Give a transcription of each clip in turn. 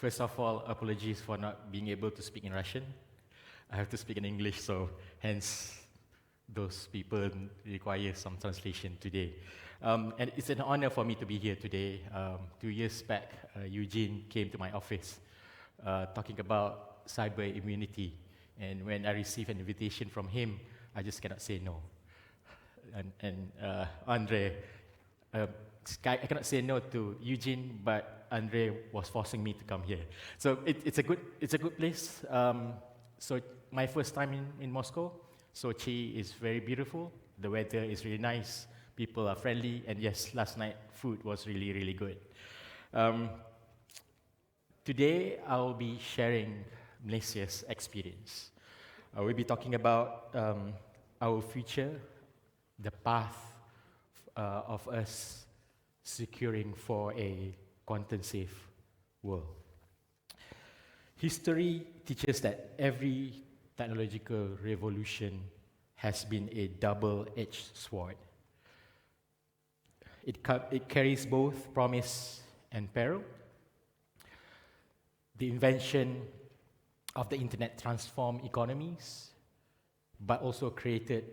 First of all, apologies for not being able to speak in Russian. I have to speak in English, so hence those people require some translation today. And it's an honor for me to be here today. 2 years back, Eugene came to my office talking about cyber immunity. And when I received an invitation from him, I just cannot say no. And Andre, I cannot say no to Eugene, but Andre was forcing me to come here. So it's a good place. So my first time in Moscow. Sochi is very beautiful. The weather is really nice. People are friendly, and yes, last night food was really, really good. Today I'll be sharing Malaysia's experience. We'll be talking about our future, the path of us securing for a quantum-safe world. History teaches that every technological revolution has been a double-edged sword. It carries both promise and peril. The invention of the internet transformed economies, but also created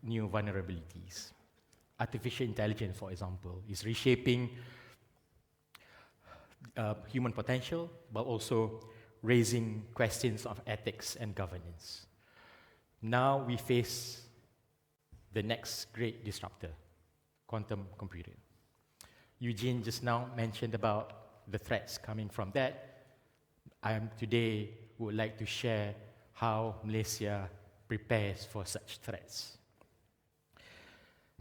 new vulnerabilities. Artificial intelligence, for example, is reshaping human potential, but also raising questions of ethics and governance. Now we face the next great disruptor, quantum computing. Eugene just now mentioned about the threats coming from that. Today would like to share how Malaysia prepares for such threats.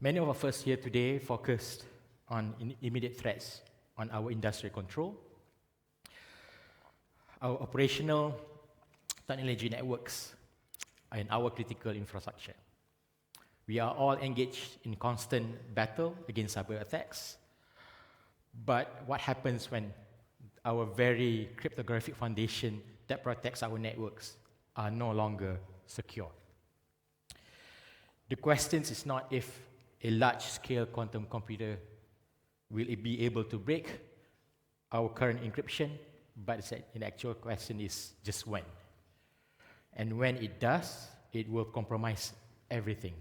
Many of us here today focused on immediate threats on our industrial control, our operational technology networks, and our critical infrastructure. We are all engaged in constant battle against cyber attacks. But what happens when our very cryptographic foundation that protects our networks are no longer secure? The question is not if a large-scale quantum computer will be able to break our current encryption, but the actual question is just when. And when it does, it will compromise everything,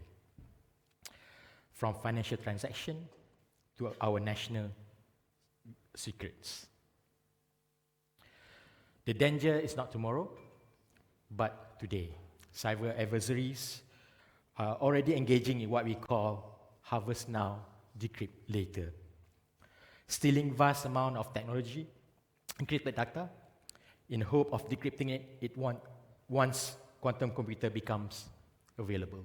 from financial transaction to our national secrets. The danger is not tomorrow, but today. Cyber adversaries are already engaging in what we call harvest now, decrypt later, stealing vast amount of technology, encrypted data, in hope of decrypting it once quantum computer becomes available.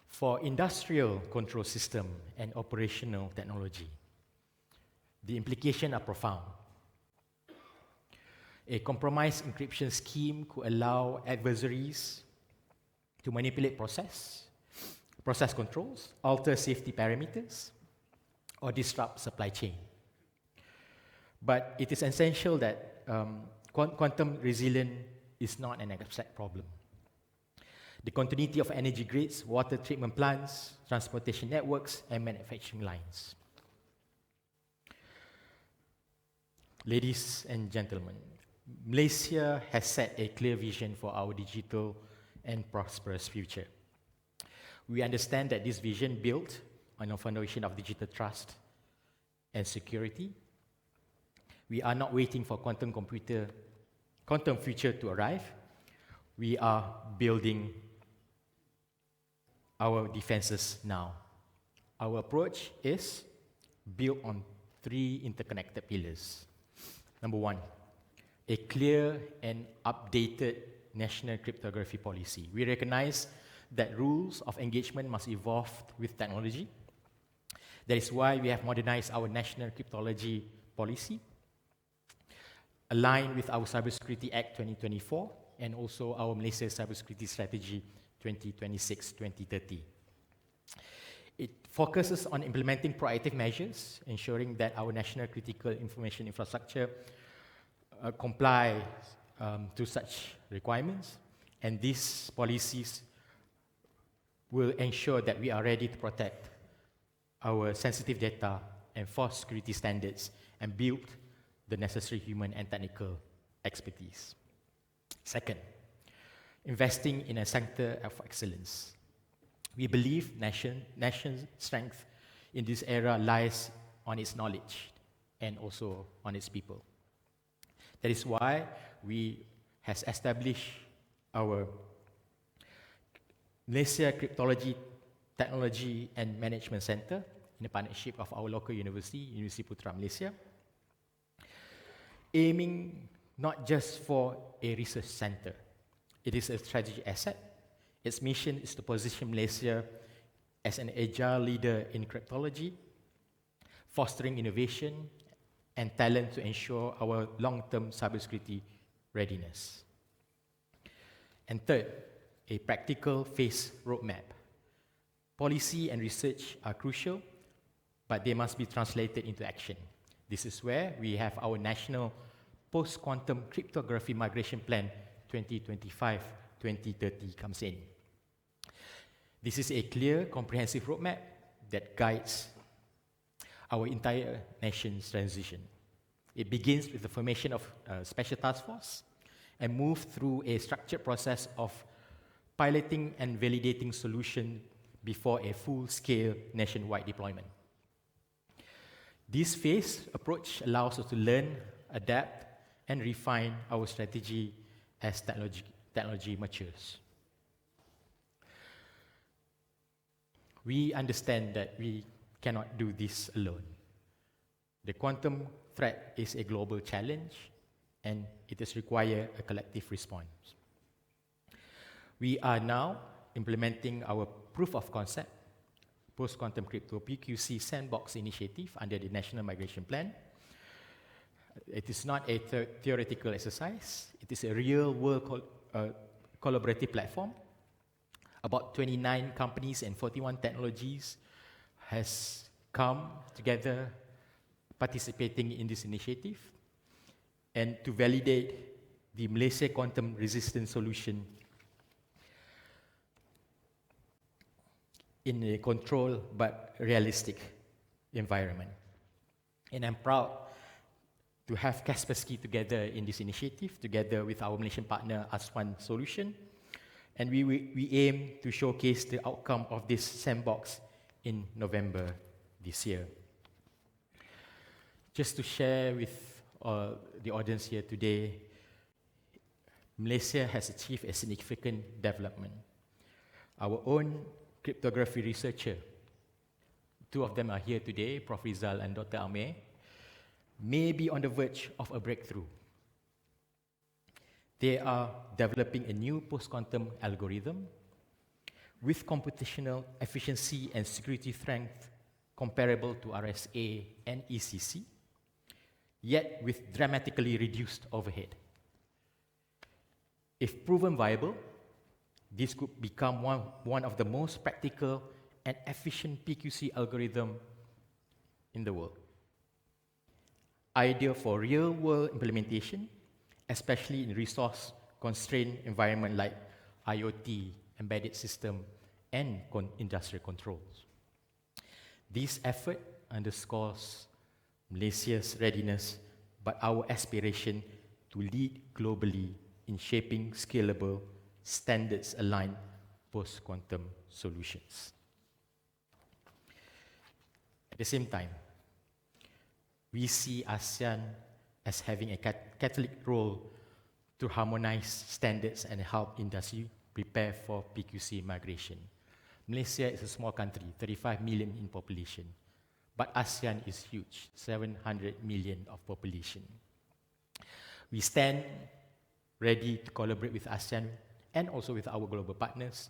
For industrial control system and operational technology, the implications are profound. A compromised encryption scheme could allow adversaries to manipulate process controls, alter safety parameters, or disrupt supply chain. But it is essential that quantum resilience is not an abstract problem. The continuity of energy grids, water treatment plants, transportation networks, and manufacturing lines. Ladies and gentlemen, Malaysia has set a clear vision for our digital and prosperous future. We understand that this vision built on a foundation of digital trust and security. We are not waiting for quantum future to arrive. We are building our defenses now. Our approach is built on 3 interconnected pillars. Number 1, a clear and updated national cryptography policy. We recognize that rules of engagement must evolve with technology. That is why we have modernized our national cryptology policy, aligned with our Cybersecurity Act 2024, and also our Malaysia Cybersecurity Strategy 2026-2030. It focuses on implementing proactive measures, ensuring that our national critical information infrastructure comply to such requirements, and these policies will ensure that we are ready to protect our sensitive data, enforce security standards, and build the necessary human and technical expertise. Second, investing in a center of excellence. We believe nation's strength in this era lies on its knowledge and also on its people. That is why we has established our Malaysia Cryptology Technology and Management Center in a partnership of our local university, University Putra Malaysia, aiming not just for a research center. It is a strategic asset. Its mission is to position Malaysia as an agile leader in cryptology, fostering innovation and talent to ensure our long-term cybersecurity readiness. And third, a practical phase roadmap. Policy and research are crucial, but they must be translated into action. This is where we have our national post-quantum cryptography migration plan 2025-2030 comes in. This is a clear, comprehensive roadmap that guides our entire nation's transition. It begins with the formation of a special task force and moves through a structured process of piloting and validating solutions before a full-scale nationwide deployment. This phased approach allows us to learn, adapt, and refine our strategy as technology matures. We understand that we cannot do this alone. The quantum threat is a global challenge, and it does require a collective response. We are now implementing our proof of concept, post-quantum crypto PQC sandbox initiative under the National Migration Plan. It is not a theoretical exercise. It is a real-world collaborative platform. About 29 companies and 41 technologies has come together participating in this initiative and to validate the Malaysia quantum resistant solution in a controlled but realistic environment. And I'm proud to have Kaspersky together in this initiative, together with our Malaysian partner Aswan Solution. And we aim to showcase the outcome of this sandbox in November this year. Just to share with the audience here today, Malaysia has achieved a significant development. Our own cryptography researcher, two of them are here today, Prof. Rizal and Dr. Amir, may be on the verge of a breakthrough. They are developing a new post-quantum algorithm with computational efficiency and security strength comparable to RSA and ECC, yet with dramatically reduced overhead. If proven viable, this could become one of the most practical and efficient PQC algorithm in the world. Ideal for real-world implementation, especially in resource-constrained environment like IoT, embedded system, and industrial controls. This effort underscores Malaysia's readiness, but our aspiration to lead globally in shaping scalable, standards-aligned post-quantum solutions. At the same time, we see ASEAN as having a catalytic role to harmonize standards and help industry prepare for PQC migration. Malaysia is a small country, 35 million in population, but ASEAN is huge, 700 million of population. We stand ready to collaborate with ASEAN and also with our global partners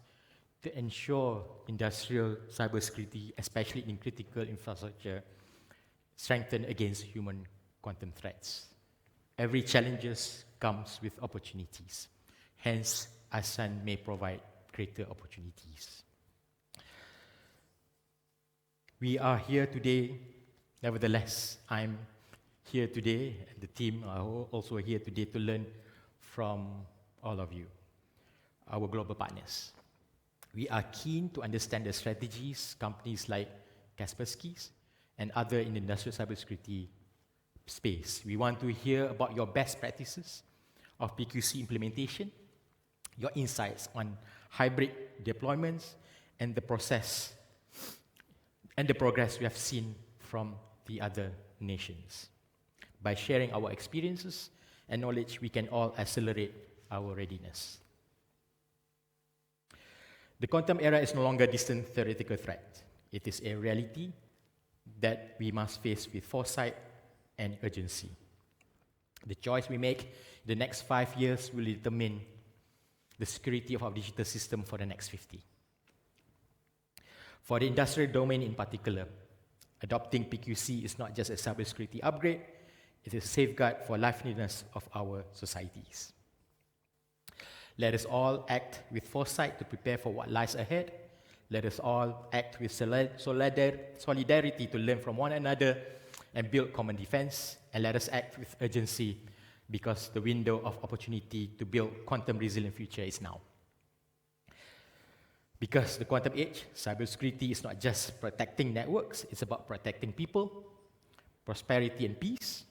to ensure industrial cybersecurity, especially in critical infrastructure, strengthen against human quantum threats. Every challenge comes with opportunities. Hence, ASEAN may provide greater opportunities. We are here today. Nevertheless, I'm here today, and the team are also here today to learn from all of you, our global partners. We are keen to understand the strategies companies like Kaspersky and other in industrial cybersecurity space. We want to hear about your best practices of PQC implementation, your insights on hybrid deployments, and the process and the progress we have seen from the other nations. By sharing our experiences and knowledge, we can all accelerate our readiness. The quantum era is no longer a distant theoretical threat. It is a reality that we must face with foresight and urgency. The choice we make in the next 5 years will determine the security of our digital system for the next 50. For the industrial domain in particular, adopting PQC is not just a cybersecurity upgrade, it is a safeguard for liveliness of our societies. Let us all act with foresight to prepare for what lies ahead. Let us all act with solidarity to learn from one another and build common defense. And let us act with urgency because the window of opportunity to build quantum resilient future is now. Because the quantum age, cybersecurity is not just protecting networks, it's about protecting people, prosperity and peace.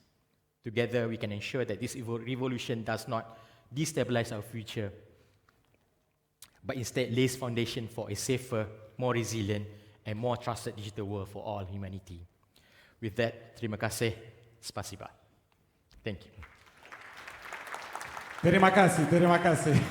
Together we can ensure that this revolution does not destabilize our future, but instead lays foundation for a safer, more resilient, and more trusted digital world for all humanity. With that, terima kasih, spasiba. Thank you. Terima kasih.